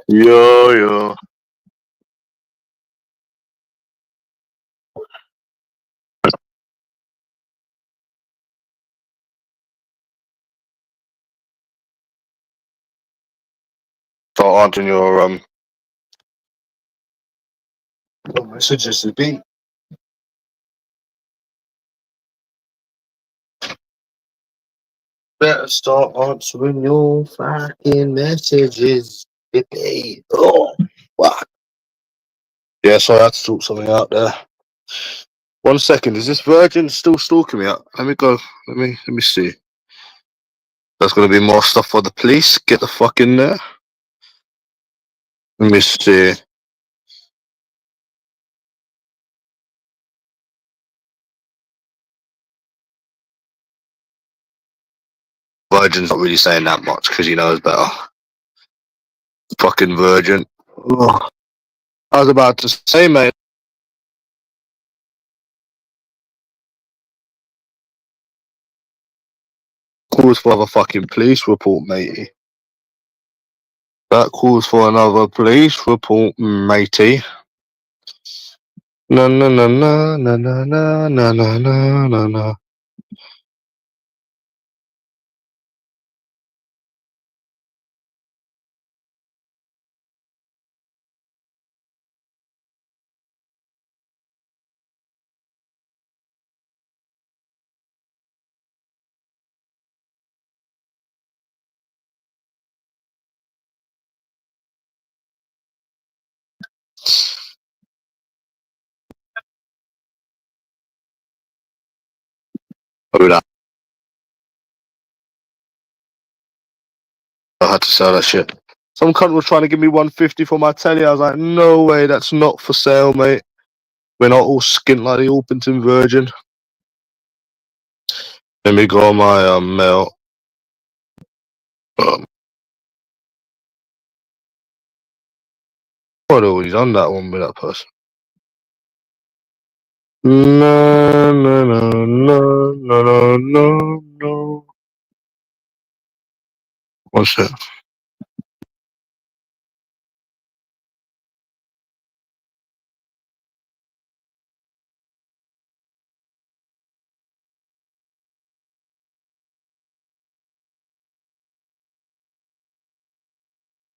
Yo. Start answering your messages to be. Better start answering your fucking messages today. Oh, fuck. Yeah, so I had to sort something out there. 1 second, is this virgin still stalking me? Let me go. Let me see. There's gonna be more stuff for the police. Get the fuck in there. Let me see. Virgin's not really saying that much because he knows better. Fucking virgin. Ugh. I was about to say, mate. Calls for another fucking police report, matey. That calls for another police report, matey. Na na na na na na na na na na na. Who that? I had to sell that shit. Some cunt was trying to give me 150 for my telly. I was like, no way, that's not for sale, mate. We're not all skint like the Orpington Virgin. Let me go on my mail. What always on that one with that person? No, no, no, no, no, no, no, no. What's that?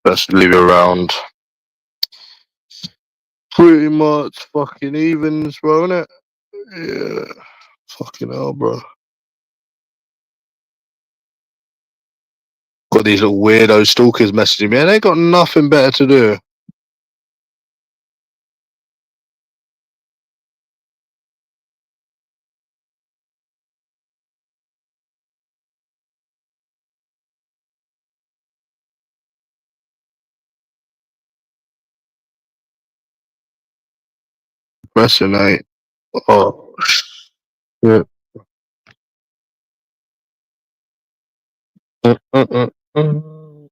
Let's leave it around. Pretty much fucking evens, bro, innit? Yeah. Fucking hell, bro. Got these little weirdo stalkers messaging me, and they got nothing better to do. Resonate. Oh, shit. Mm.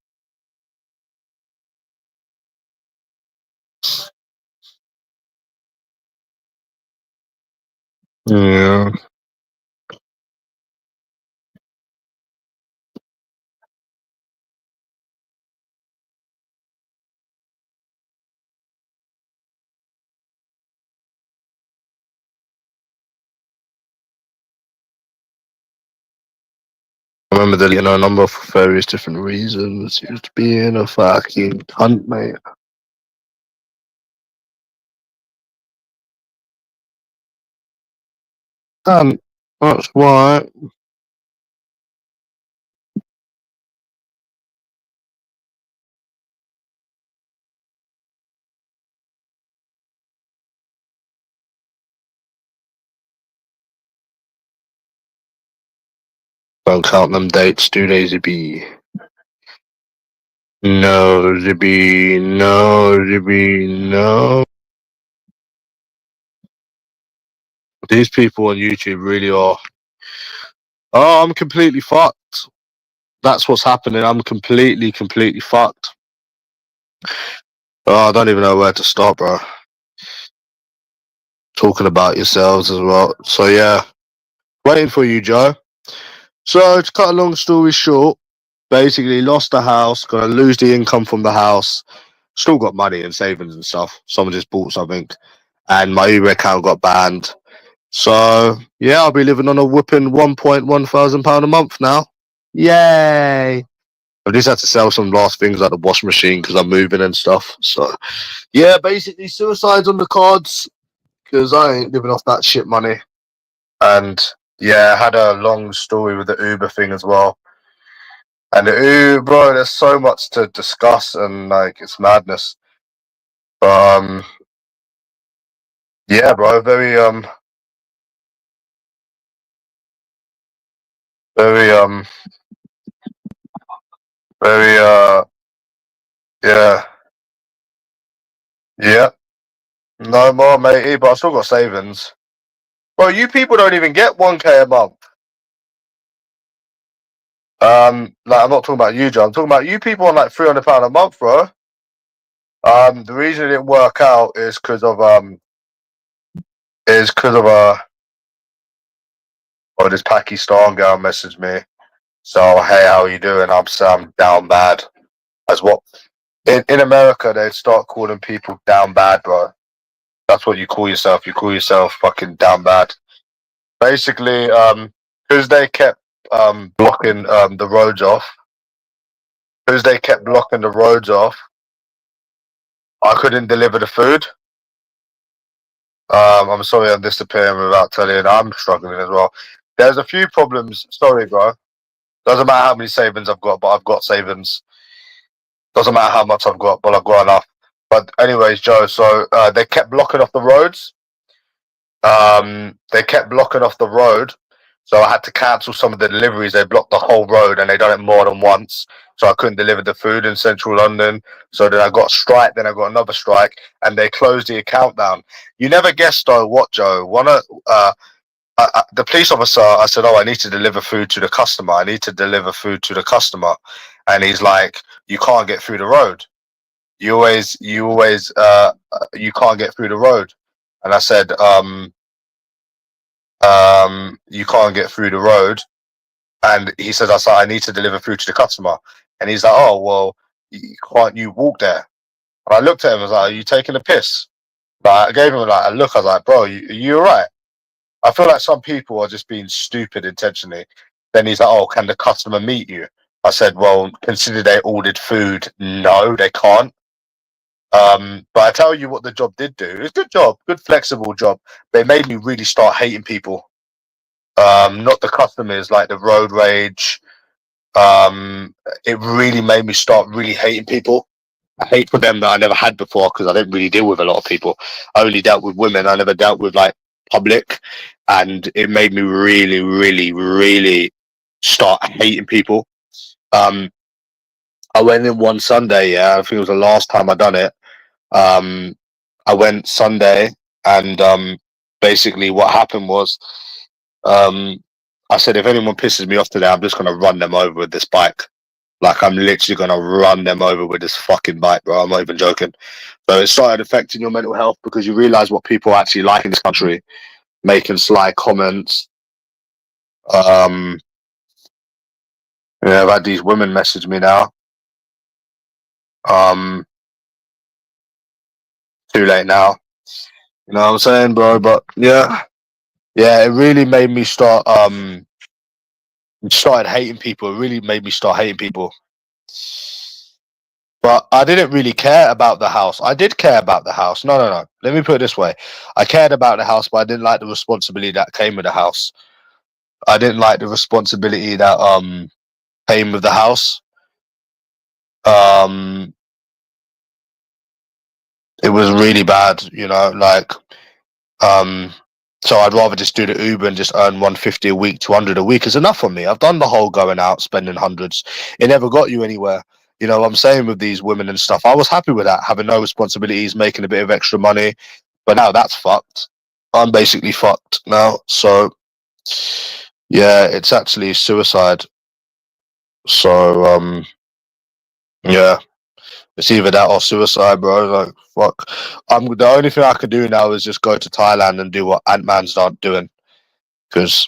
Yeah. I remember that, a number for various different reasons. He was being a fucking cunt, mate. And that's why. Don't count them dates, do they, Zippy? No, Zippy. No, Zippy. No. These people on YouTube really are. Oh, I'm completely fucked. That's what's happening. I'm completely fucked. Oh, I don't even know where to start, bro. Talking about yourselves as well. So, yeah. Waiting for you, Joe. So, to cut a long story short, basically lost the house, gonna lose the income from the house. Still got money and savings and stuff. Someone just bought something, and my Uber account got banned. So yeah, I'll be living on a whooping £1,100 a month now. Yay! I just had to sell some last things like the washing machine because I'm moving and stuff. So yeah, basically suicide's on the cards because I ain't living off that shit money. And yeah, I had a long story with the Uber thing as well. And the Uber, bro, there's so much to discuss and like it's madness. But yeah, bro, very very very yeah, yeah. No more, matey, but I still got savings. Bro, you people don't even get 1K a month. Like I'm not talking about you, John. I'm talking about you people on like £300 a month, bro. The reason it didn't work out is because of this Pakistan girl messaged me. So hey, how are you doing? I'm down bad. As what in America they'd start calling people down bad, bro. That's what you call yourself. You call yourself fucking down bad. Basically, because they kept blocking the roads off. Because they kept blocking the roads off, I couldn't deliver the food. I'm sorry I'm disappearing without telling you. I'm struggling as well. There's a few problems. Sorry, bro. Doesn't matter how many savings I've got, but I've got savings. Doesn't matter how much I've got, but I've got enough. But anyways, Joe, so they kept blocking off the roads. They kept blocking off the road. So I had to cancel some of the deliveries. They blocked the whole road and they done it more than once. So I couldn't deliver the food in central London. So then I got a strike, then I got another strike, and they closed the account down. You never guessed though what, Joe? The police officer, I said, oh, I need to deliver food to the customer. I need to deliver food to the customer. And he's like, you can't get through the road. You can't get through the road. And I said, you can't get through the road. And he says, I need to deliver food to the customer. And he's like, oh, well, can't you walk there? And I looked at him and was like, are you taking a piss? Like, I gave him like a look. I was like, bro, you all right? I feel like some people are just being stupid intentionally. Then he's like, oh, can the customer meet you? I said, well, consider they ordered food. No, they can't. But I tell you what the job did do. It's a good job, good flexible job. But it made me really start hating people. Not the customers, like the road rage. It really made me start really hating people. I hate for them that I never had before because I didn't really deal with a lot of people. I only dealt with women. I never dealt with like public, and it made me really, really, really start hating people. I went in one Sunday. Yeah, I think it was the last time I done it. I went Sunday, and basically what happened was, I said, if anyone pisses me off today, I'm just gonna run them over with this bike. Like I'm literally gonna run them over with this fucking bike, bro. I'm not even joking. So it started affecting your mental health because you realize what people actually like in this country, making sly comments. Yeah, I've had these women message me now. Too late now. You know what I'm saying, bro? But yeah, it really made me started hating people. It really made me start hating people. But I didn't really care about the house. I did care about the house. No. Let me put it this way. I cared about the house, but I didn't like the responsibility that came with the house. I didn't like the responsibility that came with the house. It was really bad, you know, like so I'd rather just do the Uber and just earn 150 a week, 200 a week is enough for me. I've done the whole going out, spending hundreds. It never got you anywhere. You know what I'm saying with these women and stuff. I was happy with that, having no responsibilities, making a bit of extra money. But now that's fucked. I'm basically fucked now. So yeah, it's actually suicide. So yeah, it's either that or suicide, bro. Like fuck. The only thing I can do now is just go to Thailand and do what Ant Man's not doing, because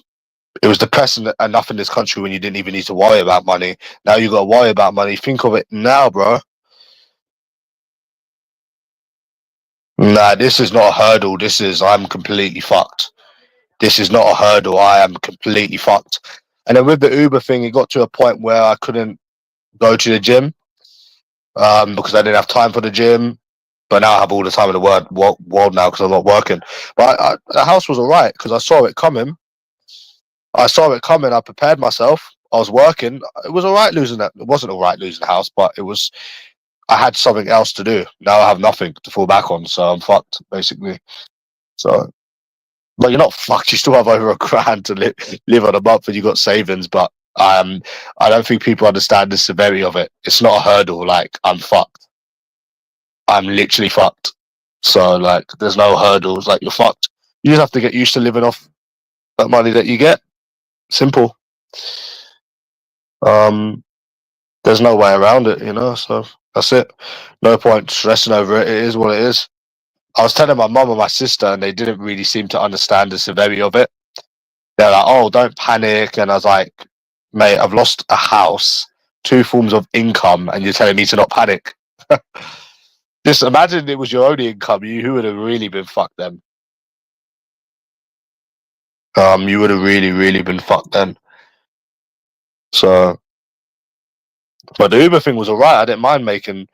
It was depressing enough in this country when you didn't even need to worry about money. Now you got to worry about money. Think of it now, bro. Nah, this is not a hurdle. I'm completely fucked. This is not a hurdle. I am completely fucked. And then with the Uber thing, it got to a point where I couldn't go to the gym because I didn't have time for the gym. But now I have all the time in the world now because I'm not working. But the house was all right because I saw it coming. I prepared myself. I was working. It was all right losing that. It wasn't all right losing the house, but it was. I had something else to do. Now I have nothing to fall back on, so I'm fucked basically. So, but you're not fucked. You still have over £1,000 to live on a month, and you got savings. But I don't think people understand the severity of it. It's not a hurdle. Like I'm fucked. I'm literally fucked. So like, there's no hurdles. Like you're fucked. You just have to get used to living off that money that you get. Simple. There's no way around it, so that's it. No point stressing over it. It is what it is. I was telling my mum and my sister, and they didn't really seem to understand the severity of it. They're like, oh, don't panic. And I was like, mate, I've lost a house, 2 forms of income, and you're telling me to not panic. Just imagine it was your only income. Who would have really been fucked then? You would have really, really been fucked then. So, but the Uber thing was alright. I didn't mind making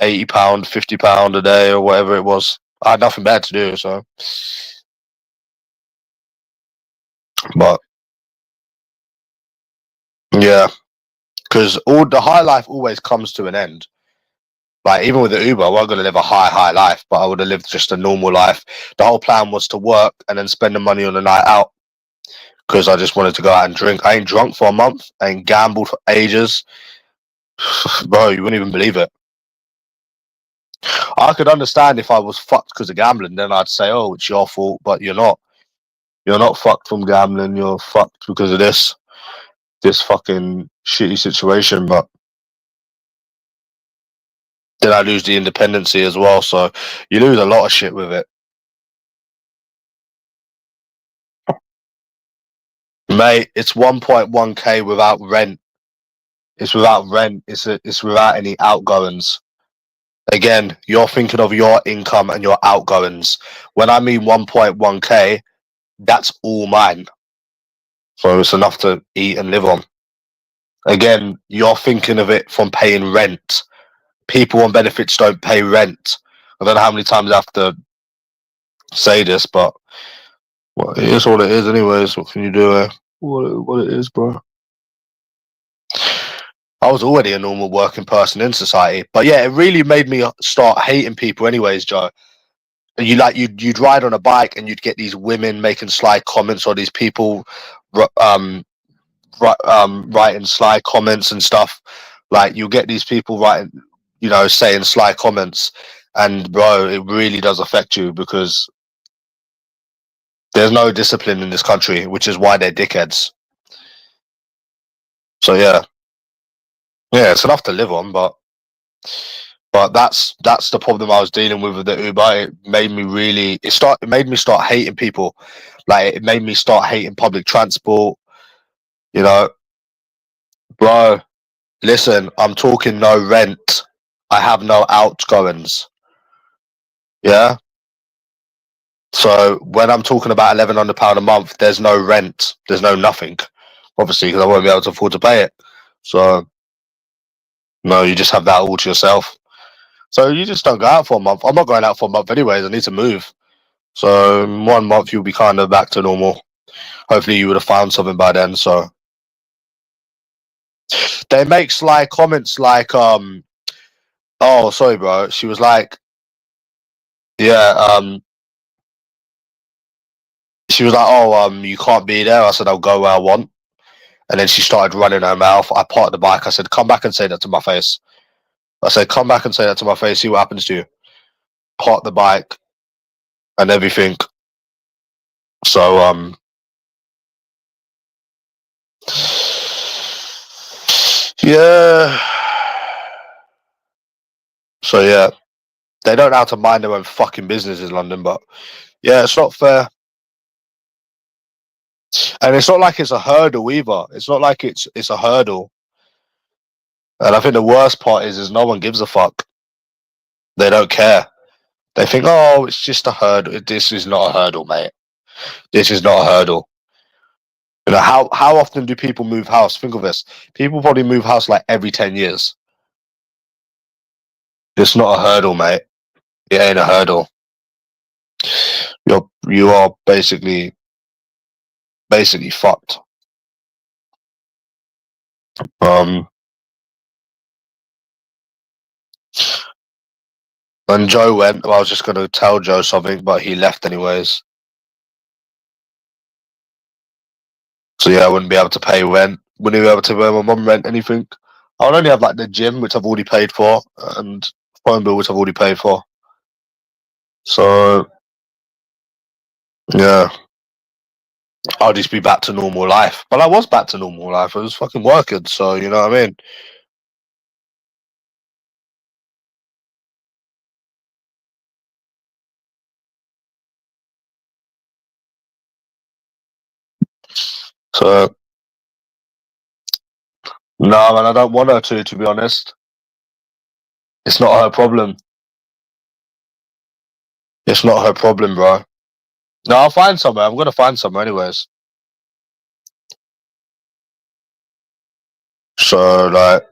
£80, £50 a day or whatever it was. I had nothing bad to do, so. But yeah, because all the high life always comes to an end. Like even with the Uber, I wasn't gonna live a high life, but I would have lived just a normal life. The whole plan was to work and then spend the money on a night out because I just wanted to go out and drink. I ain't drunk for a month. I ain't gambled for ages, bro. You wouldn't even believe it. I could understand if I was fucked because of gambling, then I'd say, "Oh, it's your fault," but you're not. You're not fucked from gambling. You're fucked because of this fucking shitty situation. But then I lose the independency as well. So you lose a lot of shit with it. Mate, it's 1.1k without rent. It's without rent. It's without any outgoings. Again, you're thinking of your income and your outgoings. When I mean 1.1k, that's all mine. So it's enough to eat and live on. Again, you're thinking of it from paying rent. People on benefits don't pay rent. I don't know how many times I have to say this, but well, it is what it is anyways. What can you do? What it is, bro. I was already a normal working person in society, but yeah, it really made me start hating people anyways, Joe. You'd ride on a bike and you'd get these women making sly comments, or these people writing sly comments and stuff. Like you get these people writing, saying sly comments, and bro, it really does affect you because there's no discipline in this country, which is why they're dickheads. So yeah, it's enough to live on, but that's the problem I was dealing with the Uber. It made me it made me start hating people. Like it made me start hating public transport. You know, bro, listen, I'm talking no rent. I have no outgoings. Yeah. So when I'm talking about £1,100 a month, there's no rent. There's no nothing. Obviously, because I won't be able to afford to pay it. So no, you just have that all to yourself. So you just don't go out for a month. I'm not going out for a month anyways. I need to move. So in 1 month you'll be kind of back to normal. Hopefully you would have found something by then. So they make sly comments like, oh sorry bro. She was like, yeah, she was like, oh, you can't be there. I said, I'll go where I want. And then she started running her mouth. I parked the bike. I said, come back and say that to my face. I said, come back and say that to my face. See what happens to you. Park the bike and everything. So, yeah. So, yeah. They don't know how to mind their own fucking business in London, but yeah, it's not fair. And it's not like it's a hurdle either. It's not like it's a hurdle. And I think the worst part is no one gives a fuck. They don't care. They think, oh, it's just a hurdle. This is not a hurdle, mate. This is not a hurdle. You know, how often do people move house? Think of this. People probably move house like every 10 years. It's not a hurdle, mate. It ain't a hurdle. You are basically fucked. And Joe went. Well, I was just going to tell Joe something, but he left anyways. So yeah, I wouldn't be able to pay rent. Wouldn't be able to pay my mum rent, anything. I would only have like the gym, which I've already paid for, and phone bill, which I've already paid for. So yeah, I'll just be back to normal life. But I was back to normal life. I was fucking working, so you know what I mean. So no, man, I don't want her to. To be honest, it's not her problem. It's not her problem, bro. No, I'll find somewhere. I'm gonna find somewhere, anyways. So like,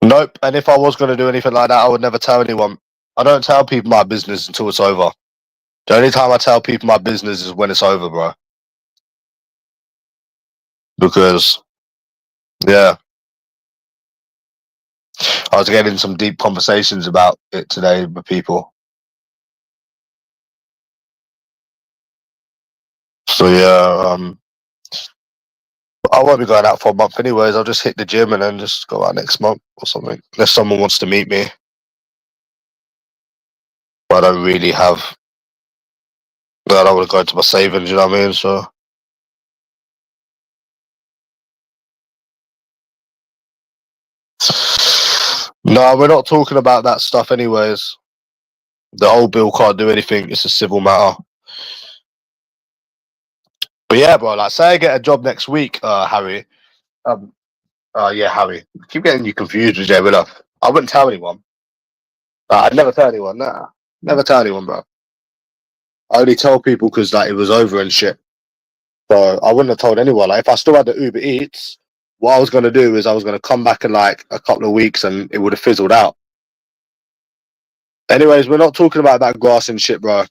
nope. And if I was gonna do anything like that, I would never tell anyone. I don't tell people my business until it's over. The only time I tell people my business is when it's over, bro. Because yeah, I was getting some deep conversations about it today with people. So yeah, I won't be going out for a month anyways. I'll just hit the gym and then just go out next month or something. Unless someone wants to meet me. But I don't really have. I don't want to go into my savings, you know what I mean? So no, we're not talking about that stuff anyways. The whole bill can't do anything. It's a civil matter. But yeah, bro, like say I get a job next week, Harry. Um, yeah, Harry. I keep getting you confused with Jay Willer. I wouldn't tell anyone. I'd never tell anyone. Nah, never tell anyone, bro. I only tell people because like it was over and shit. So I wouldn't have told anyone. Like if I still had the Uber Eats, what I was gonna do is I was gonna come back in like a couple of weeks and it would have fizzled out. Anyways, we're not talking about that grass and shit, bro.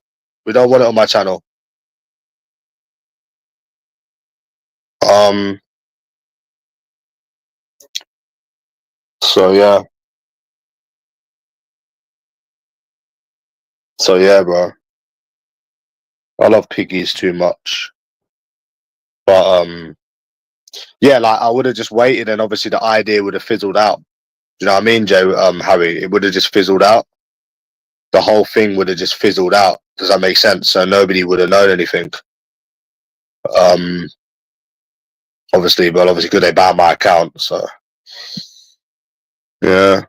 We don't want it on my channel. Um. So yeah. So yeah, bro. I love piggies too much. But yeah, like I would have just waited, and obviously the idea would have fizzled out. You know what I mean, Joe? Harry, it would have just fizzled out. The whole thing would have just fizzled out. Does that make sense? So nobody would have known anything. Um, obviously, but obviously, because they banned my account, so yeah.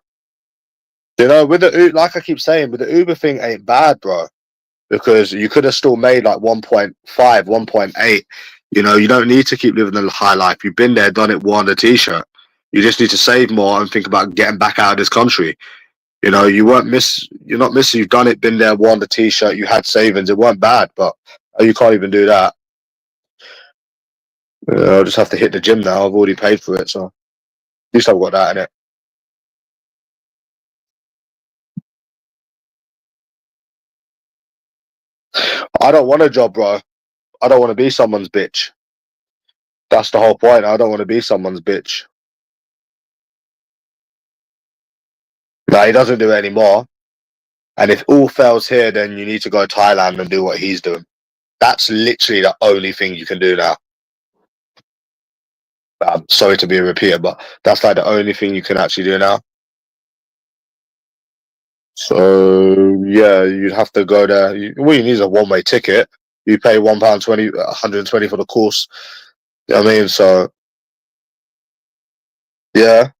You know, with the like I keep saying, with the Uber thing ain't bad, bro. Because you could have still made like 1.5, 1.8. You know, you don't need to keep living the high life. You've been there, done it, worn the t-shirt. You just need to save more and think about getting back out of this country. You know, you're not missing, you've done it, been there, worn the t-shirt, you had savings, it weren't bad, but you can't even do that. I'll just have to hit the gym now. I've already paid for it, so at least I've got that in it. I don't want a job, bro. I don't want to be someone's bitch. That's the whole point. I don't want to be someone's bitch. No, he doesn't do it anymore. And if all fails here, then you need to go to Thailand and do what he's doing. That's literally the only thing you can do now. I'm sorry to be a repeater, but that's like the only thing you can actually do now. So yeah, you'd have to go there. All you need is a one-way ticket. You pay £1.20, 120 for the course. You know what I mean? So yeah,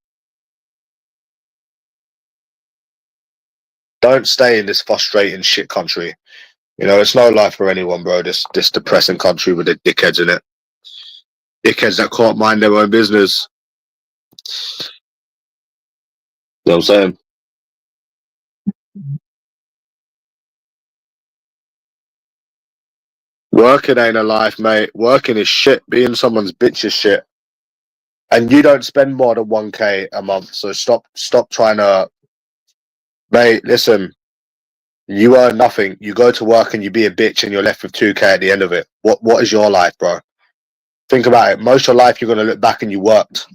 Don't stay in this frustrating shit country. You know, it's no life for anyone, bro. This depressing country with the dickheads in it. Dickheads that can't mind their own business. You know what I'm saying? Working ain't a life, mate. Working is shit. Being someone's bitch is shit. And you don't spend more than 1K a month. So stop trying to, mate, listen, you earn nothing. You go to work and you be a bitch and you're left with 2K at the end of it. What is your life, bro? Think about it. Most of your life, you're going to look back and you worked.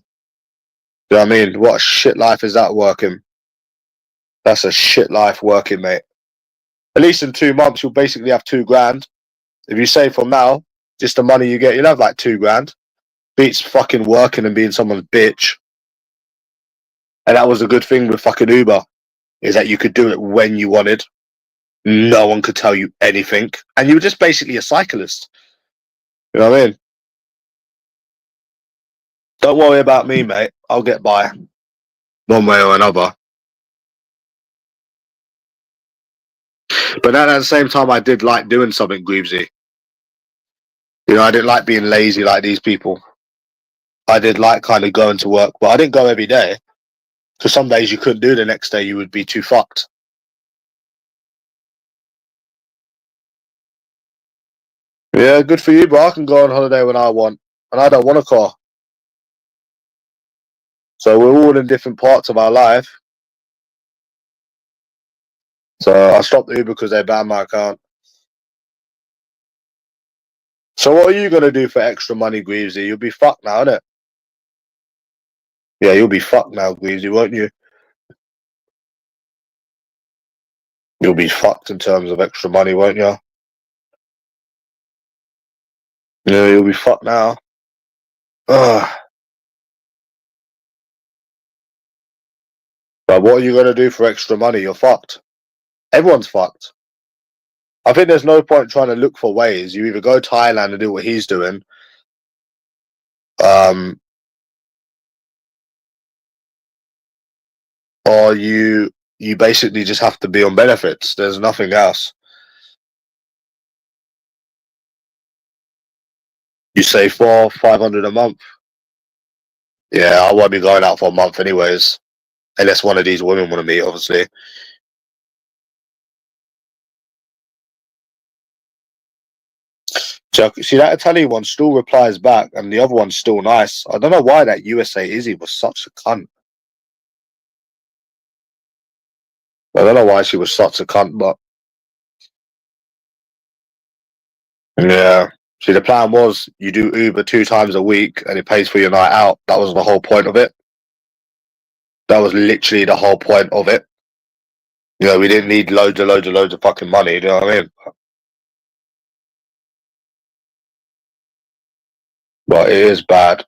You know what I mean? What a shit life is that working? That's a shit life working, mate. At least in 2 months, you'll basically have 2 grand. If you save from now, just the money you get, you'll have like 2 grand. Beats fucking working and being someone's bitch. And that was a good thing with fucking Uber, is that you could do it when you wanted. No one could tell you anything. And you were just basically a cyclist. You know what I mean? Don't worry about me, mate. I'll get by. One way or another. But then at the same time, I did like doing something, Greavesy. You know, I didn't like being lazy like these people. I did like kind of going to work, but I didn't go every day. Because some days you couldn't do, the next day you would be too fucked. Yeah, good for you, bro. I can go on holiday when I want. And I don't want a car. So we're all in different parts of our life. So I stopped Uber because they banned my account. So what are you going to do for extra money, Greavesy? You'll be fucked now, innit? Yeah, you'll be fucked now, Greavesy, won't you? You'll be fucked in terms of extra money, won't you? Yeah, you'll be fucked now. Ugh. But what are you going to do for extra money? You're fucked. Everyone's fucked. I think there's no point trying to look for ways. You either go Thailand and do what he's doing, or you basically just have to be on benefits. There's nothing else. You save 400-500 a month. Yeah, I won't be going out for a month anyways, unless one of these women want to meet, obviously. So see, that Italian one still replies back, and the other one's still nice. I don't know why that USA Izzy was such a cunt. I don't know why she was such a cunt, but yeah. See, the plan was you do Uber 2 times a week, and it pays for your night out. That was the whole point of it. That was literally the whole point of it. You know, we didn't need loads of fucking money. You know what I mean? But it is bad.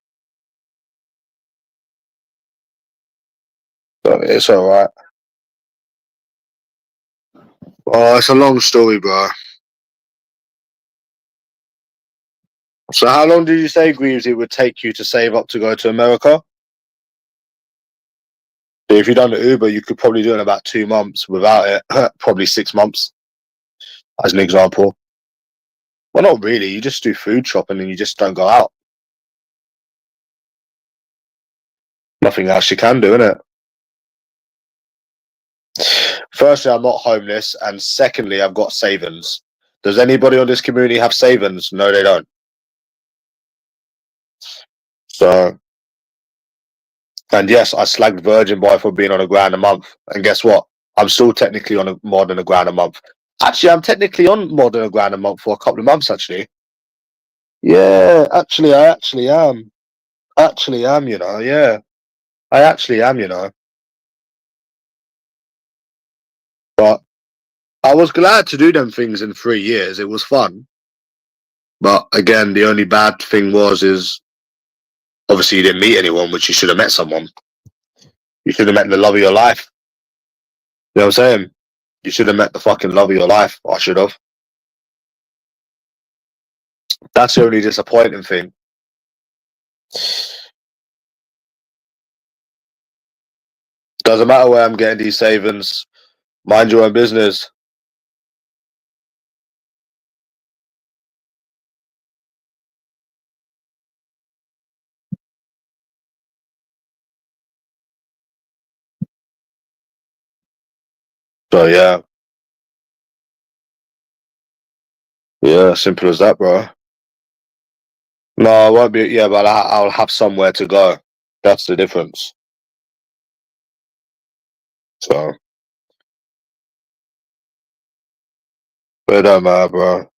But it's all right. Oh, it's a long story, bro. So, how long did you say, Greaves, it would take you to save up to go to America? So if you done the Uber, you could probably do it in about 2 months without it. Probably 6 months, as an example. Well, not really. You just do food shopping and you just don't go out. Nothing else you can do, innit? Firstly, I'm not homeless, and secondly, I've got savings. Does anybody on this community have savings? No, they don't. So, and yes, I slagged Virgin Boy for being on a grand a month. And guess what? I'm still technically on more than a grand a month. Actually, I'm technically on more than a grand a month for a couple of months, actually. Yeah, actually, I actually am. Actually am, you know, yeah. I actually am, you know. But I was glad to do them things in 3 years. It was fun. But again, the only bad thing is obviously you didn't meet anyone, which you should have met someone. You should have met the love of your life. You know what I'm saying? You should have met the fucking love of your life. I should have. That's the only disappointing thing. Doesn't matter where I'm getting these savings. Mind your own business. So yeah. Yeah, simple as that, bro. No, I won't be. Yeah, but I'll have somewhere to go. That's the difference. So, but it don't matter, bro.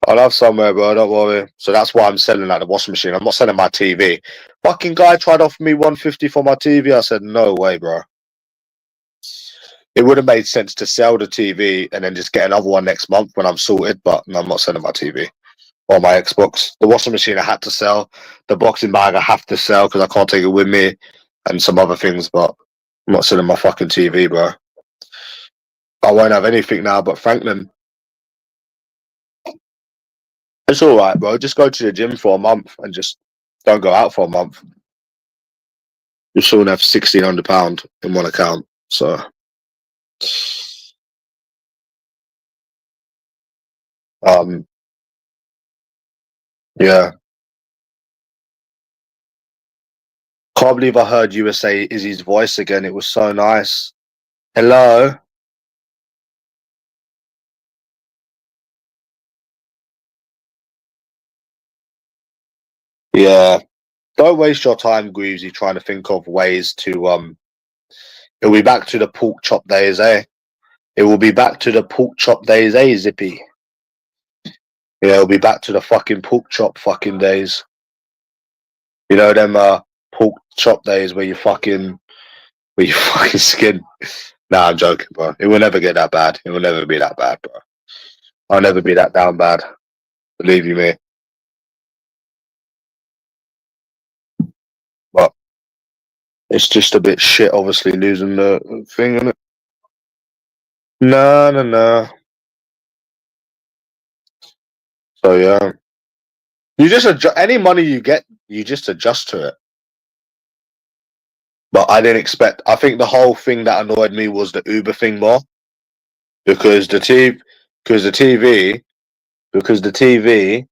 I'll have somewhere, bro. Don't worry. So that's why I'm selling like the washing machine. I'm not selling my TV. Fucking guy tried to offer me 150 for my TV. I said no way, bro. It would have made sense to sell the TV and then just get another one next month when I'm sorted. But no, I'm not selling my TV or my Xbox. The washing machine I had to sell. The boxing bag I have to sell because I can't take it with me, and some other things. But I'm not selling my fucking TV, bro. I won't have anything now but Franklin. It's all right, bro. Just go to the gym for a month and just don't go out for a month. You still have £1,600 in one account. So, yeah. Can't believe I heard you say Izzy's voice again. It was so nice. Hello. Yeah. Don't waste your time, Greavesy, trying to think of ways to it'll be back to the pork chop days, eh? It will be back to the pork chop days, eh, Zippy? Yeah, it'll be back to the fucking pork chop fucking days. You know them pork chop days where you fucking skin. Nah, I'm joking, bro. It will never get that bad. It will never be that bad, bro. I'll never be that down bad. Believe you me. But it's just a bit shit, obviously, losing the thing, innit? No, no, no. So yeah, you just adjust any money you get. You just adjust to it. But I didn't expect. I think the whole thing that annoyed me was the Uber thing more because because the TV, because the TV,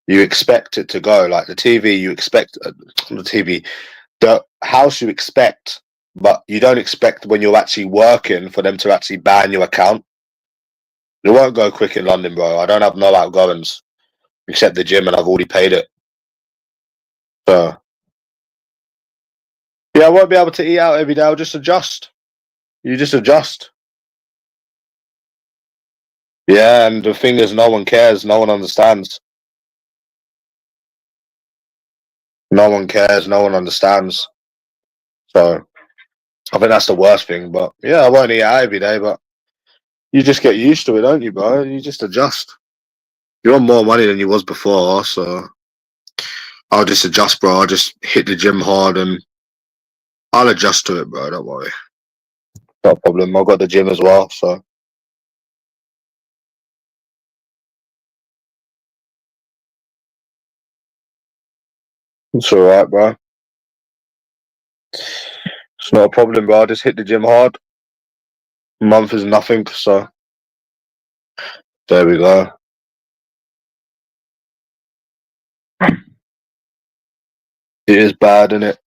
you expect it to go like the TV. You expect the TV, the house you expect, but you don't expect when you're actually working for them to actually ban your account. It won't go quick in London, bro. I don't have no outgoings except the gym, and I've already paid it. So yeah, I won't be able to eat out every day. I'll just adjust. You just adjust. Yeah, and the thing is, no one cares. No one understands. No one cares. No one understands. So I think that's the worst thing. But yeah, I won't eat out every day. But you just get used to it, don't you, bro? You just adjust. You're on more money than you was before, so I'll just adjust, bro. I'll just hit the gym hard and I'll adjust to it, bro. Don't worry. No problem. I've got the gym as well, so it's all right, bro. It's not a problem, bro. I just hit the gym hard. A month is nothing, so there we go. It is bad, isn't it?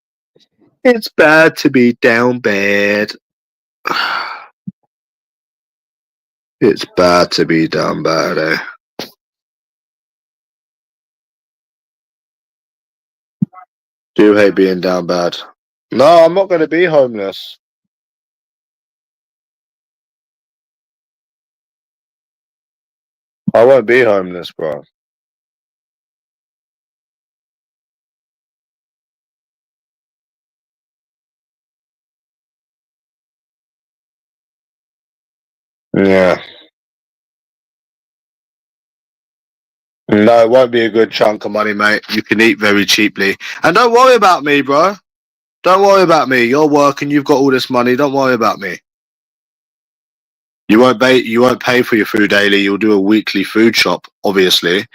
It's bad to be down bad. It's bad to be down bad, eh? Do hate being down bad. No, I'm not going to be homeless. I won't be homeless, bro. Yeah. No, it won't be a good chunk of money, mate. You can eat very cheaply. And don't worry about me, bro. Don't worry about me. You're working, you've got all this money. Don't worry about me. You won't pay for your food daily. You'll do a weekly food shop, obviously.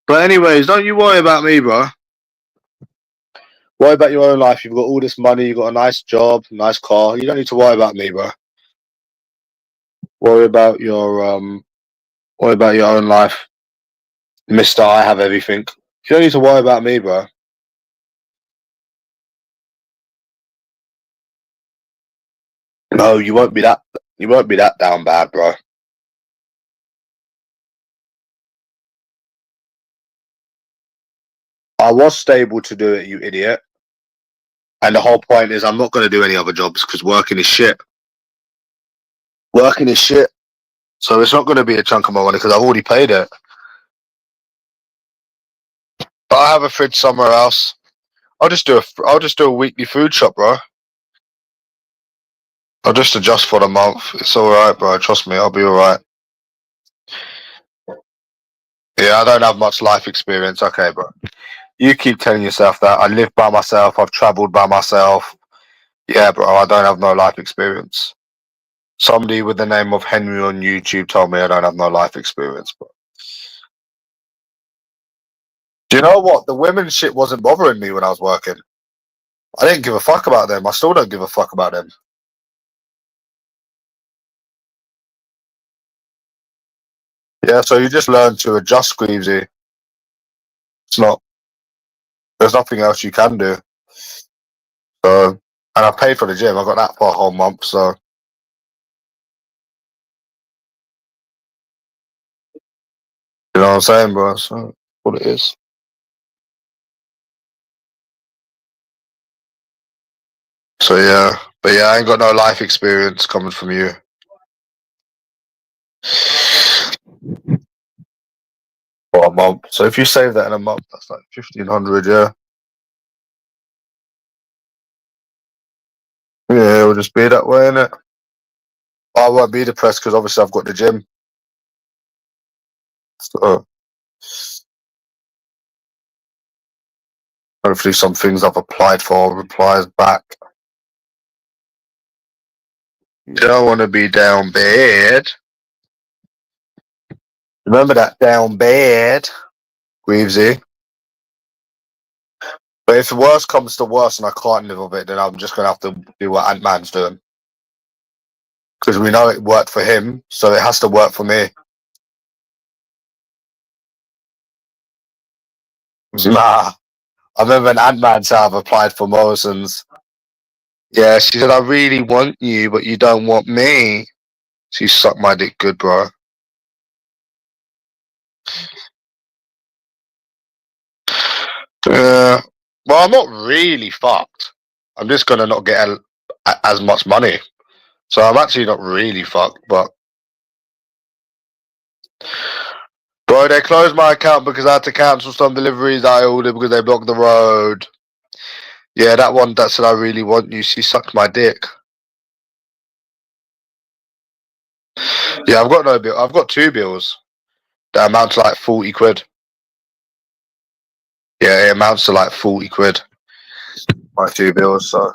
But anyways, don't you worry about me, bro. Worry about your own life. You've got all this money. You've got a nice job, nice car. You don't need to worry about me, bro. Worry about your own life, Mister. I have everything. You don't need to worry about me, bro. No, you won't be that. You won't be that down bad, bro. I was stable to do it, you idiot. And the whole point is, I'm not going to do any other jobs because working is shit. Working is shit. So it's not going to be a chunk of my money because I've already paid it. But I have a fridge somewhere else. I'll just do a weekly food shop, bro. I'll just adjust for the month. It's all right, bro. Trust me, I'll be all right. Yeah, I don't have much life experience. Okay, bro. You keep telling yourself that. I live by myself. I've travelled by myself. Yeah, bro. I don't have no life experience. Somebody with the name of Henry on YouTube told me I don't have no life experience, bro. Do you know what? The women shit wasn't bothering me when I was working. I didn't give a fuck about them. I still don't give a fuck about them. Yeah, so you just learn to adjust, Squeezy. It's not. There's nothing else you can do. So, and I paid for the gym. I got that for a whole month. So, you know what I'm saying, bro? So, what it is. So yeah, but yeah, I ain't got no life experience coming from you. For a month. So if you save that in a month, that's like 1,500. Yeah. Yeah, it'll just be that way, innit? I won't be depressed because obviously I've got the gym. So hopefully some things I've applied for replies back. You don't want to be down bad. Remember that down bad, Greavesy. But if the worst comes to worst and I can't live with it, then I'm just gonna have to do what Ant-Man's doing. Because we know it worked for him, so it has to work for me. Nah. I remember an Ant-Man said I've applied for Morrison's. Yeah, she said, I really want you, but you don't want me. She sucked my dick good, bro. Well, I'm not really fucked. I'm just gonna not get as much money. So I'm actually not really fucked, but bro, they closed my account because I had to cancel some deliveries I ordered because they blocked the road. Yeah, that one that said I really want you, she sucked my dick. Yeah, I've got no bill. I've got two bills that amount to like 40 quid. Yeah, it amounts to like 40 quid. My two bills, so.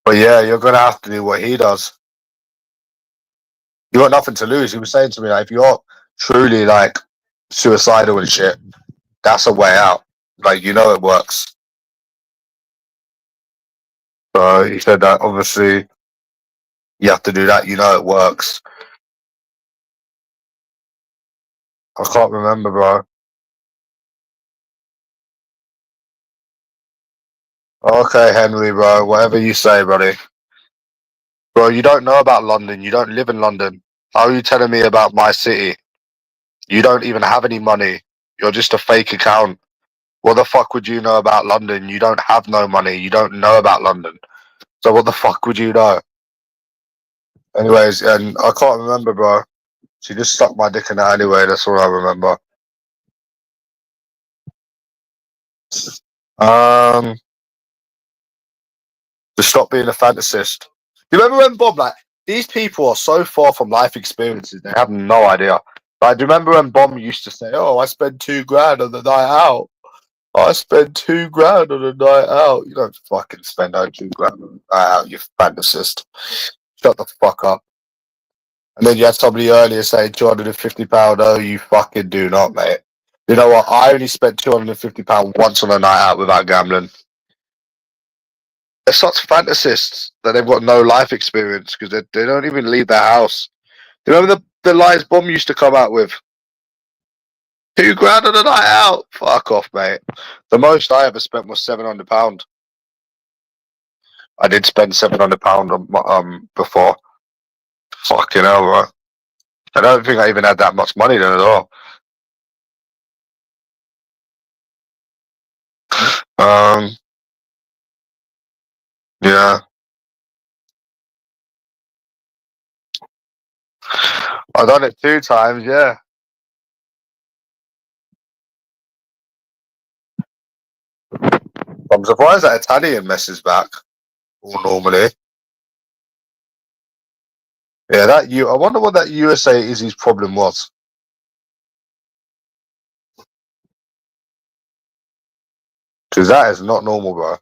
But yeah, you're gonna have to do what he does. You got nothing to lose. He was saying to me, like, if you're truly like suicidal and shit, that's a way out. Like, you know it works. So he said that obviously you have to do that, you know it works. I can't remember, bro. Okay, Henry, bro. Whatever you say, buddy. Bro, you don't know about London. You don't live in London. How are you telling me about my city? You don't even have any money. You're just a fake account. What the fuck would you know about London? You don't have no money. You don't know about London. So what the fuck would you know? Anyways, and I can't remember, bro. She just stuck my dick in that anyway. That's all I remember. Um, to stop being a fantasist. You remember when Bob, like, these people are so far from life experiences, they have no idea. Like, do you remember when Bob used to say, "Oh, I spent £2 on the night out. I spent £2 on a night out." You don't fucking spend no £2 on a night out, you fantasist. Shut the fuck up. And then you had somebody earlier say £250. Oh, you fucking do not, mate. You know what? I only spent £250 once on a night out without gambling. They're such fantasists that they've got no life experience because they don't even leave their house. You remember the lies Bomb used to come out with? £2 on a night out. Fuck off, mate. The most I ever spent was £700. I did spend £700 on before. Fucking hell, bro. I don't think I even had that much money then at all. Yeah. I've done it 2 times, yeah. I'm surprised that Italian messes back. Normally. Yeah, I wonder what that USA Izzy's problem was. Because that is not normal, bro.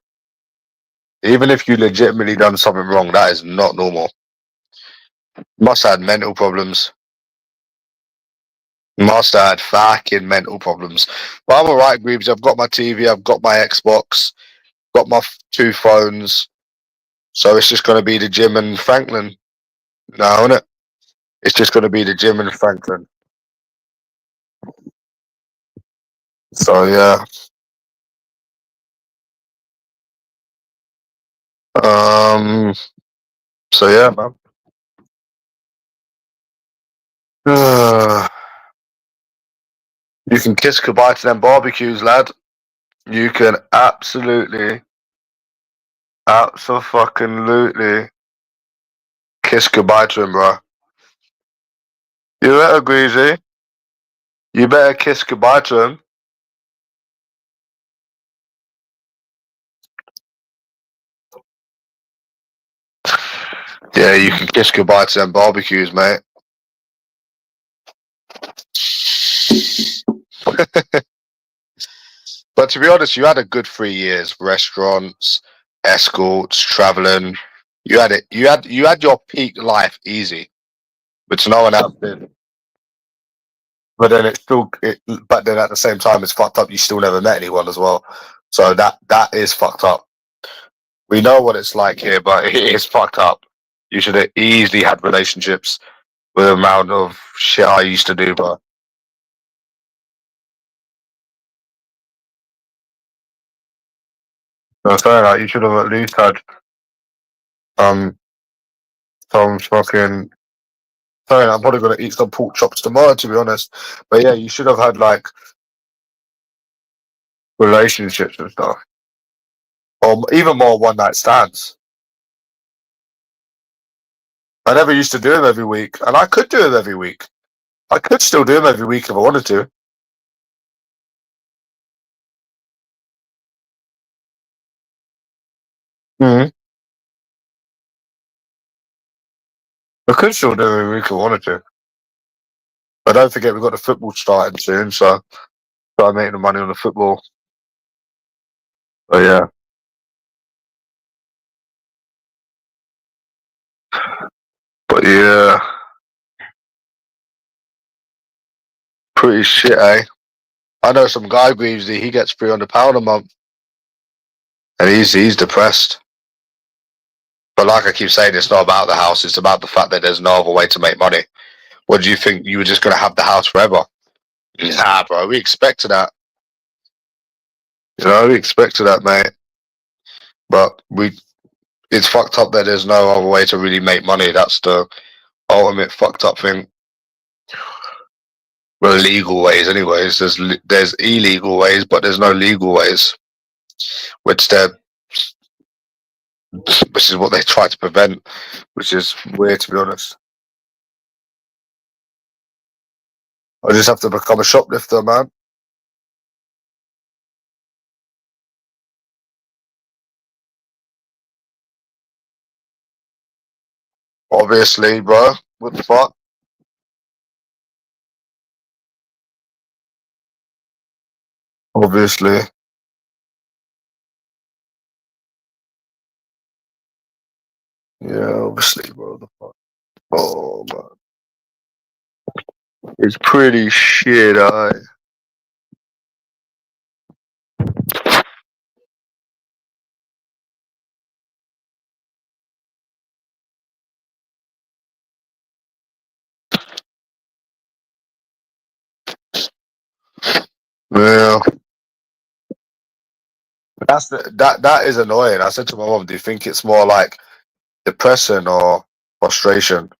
Even if you legitimately done something wrong, that is not normal. Must have had mental problems. Must have had fucking mental problems. But I'm alright, Greaves. I've got my TV, I've got my Xbox, got my 2 phones. So it's just going to be the gym and Franklin now, isn't it? It's just going to be the gym and Franklin. So yeah. So yeah, man. You can kiss goodbye to them barbecues, lad. You can absolutely kiss goodbye to him, bro. You better, Greasy. You better kiss goodbye to him. Yeah, you can kiss goodbye to them barbecues, mate. But to be honest, you had a good 3 years. Restaurants, escorts, traveling. You had it. You had your peak life easy, which no one else did. But then but then at the same time, it's fucked up. You still never met anyone as well, so that is fucked up. We know what it's like here, but it is fucked up. You should have easily had relationships with the amount of shit I used to do, but no, fair enough. You should have at least had um some fucking. Sorry, I'm probably gonna eat some pork chops tomorrow, to be honest. But yeah, you should have had like relationships and stuff, or even more one night stands. I never used to do them every week, and I could do them every week. I could still do them every week if I wanted to. Mm-hmm. I could still do them every week if I wanted to. But don't forget, we've got the football starting soon, so start making the money on the football. Oh yeah, but yeah, pretty shit, eh? I know some guy Greavesy, he gets £300 a month, and he's depressed. But like I keep saying, it's not about the house; it's about the fact that there's no other way to make money. What do you think? You were just gonna have the house forever? Nah, bro. We expected that. We expected that, mate. But it's fucked up that there's no other way to really make money. That's the ultimate fucked up thing. Well, legal ways, anyways. There's illegal ways, but there's no legal ways, which which is what they try to prevent, which is weird, to be honest. I just have to become a shoplifter, man. Obviously, bro. What the fuck? Obviously. Yeah, obviously, bro. The fuck? Oh, man. It's pretty shit, That is annoying. I said to my mom, "Do you think it's more like depression or frustration?"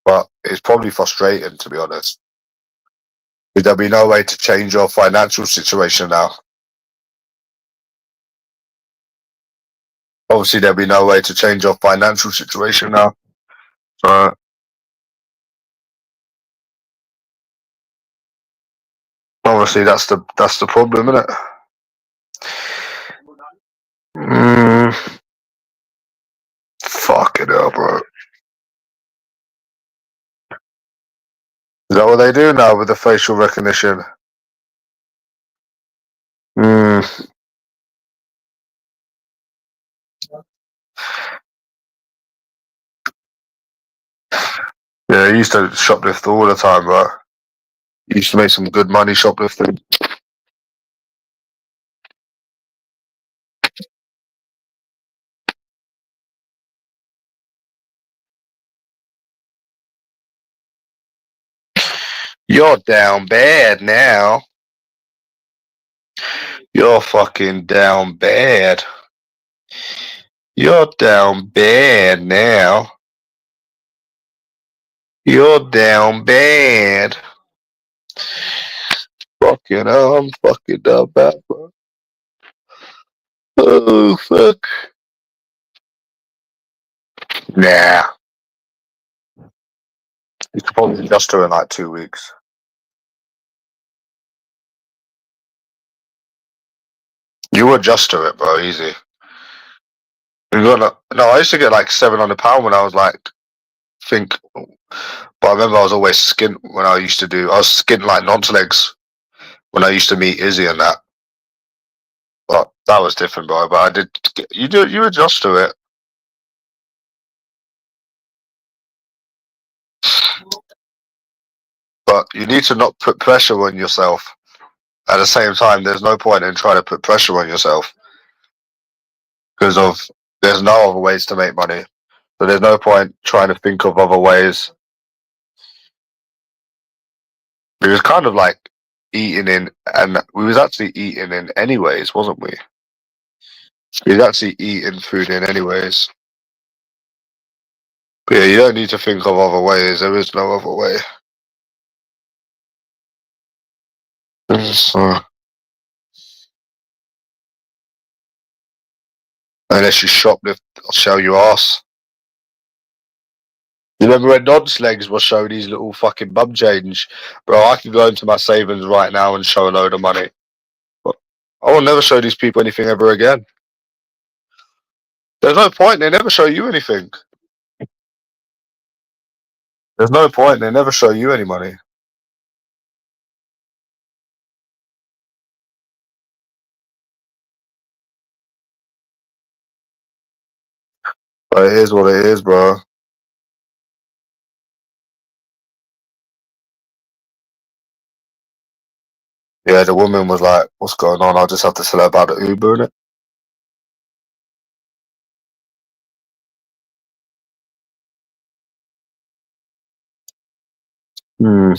But it's probably frustrating, to be honest. Because there'll be no way to change your financial situation now. Obviously, there'll be no way to change your financial situation now. So obviously, that's the problem, isn't it? Fucking hell, bro. Is that what they do now with the facial recognition? Mm. Yeah, I used to shoplift all the time, bro. Used to make some good money shoplifting. You're down bad now. You're fucking down bad. You're down bad now. You're down bad. Fucking hell, I'm fucking down bad, bro. Oh, fuck. Nah. You could probably adjust her in like 2 weeks. You adjust to it, bro, easy. You got no, I used to get like £700 when I was like, think, but I remember I was always skint when I used to do, I was skint like nonce legs when I used to meet Izzy and that. But that was different, bro. But I did, you adjust to it. But you need to not put pressure on yourself. At the same time, there's no point in trying to put pressure on yourself because of there's no other ways to make money. So there's no point trying to think of other ways. We was kind of like eating in, and we was actually eating in anyways, wasn't we? We was actually eating food in anyways. But yeah, you don't need to think of other ways. There is no other way. So, unless you shoplift, I'll show you ass. You remember when Nod's legs were showing these little fucking bum change? Bro, I could go into my savings right now and show a load of money. But I will never show these people anything ever again. There's no point, they never show you anything. There's no point, they never show you any money. But it is what it is, bro. Yeah, the woman was like, what's going on? I'll just have to tell her about the Uber, innit? Hmm.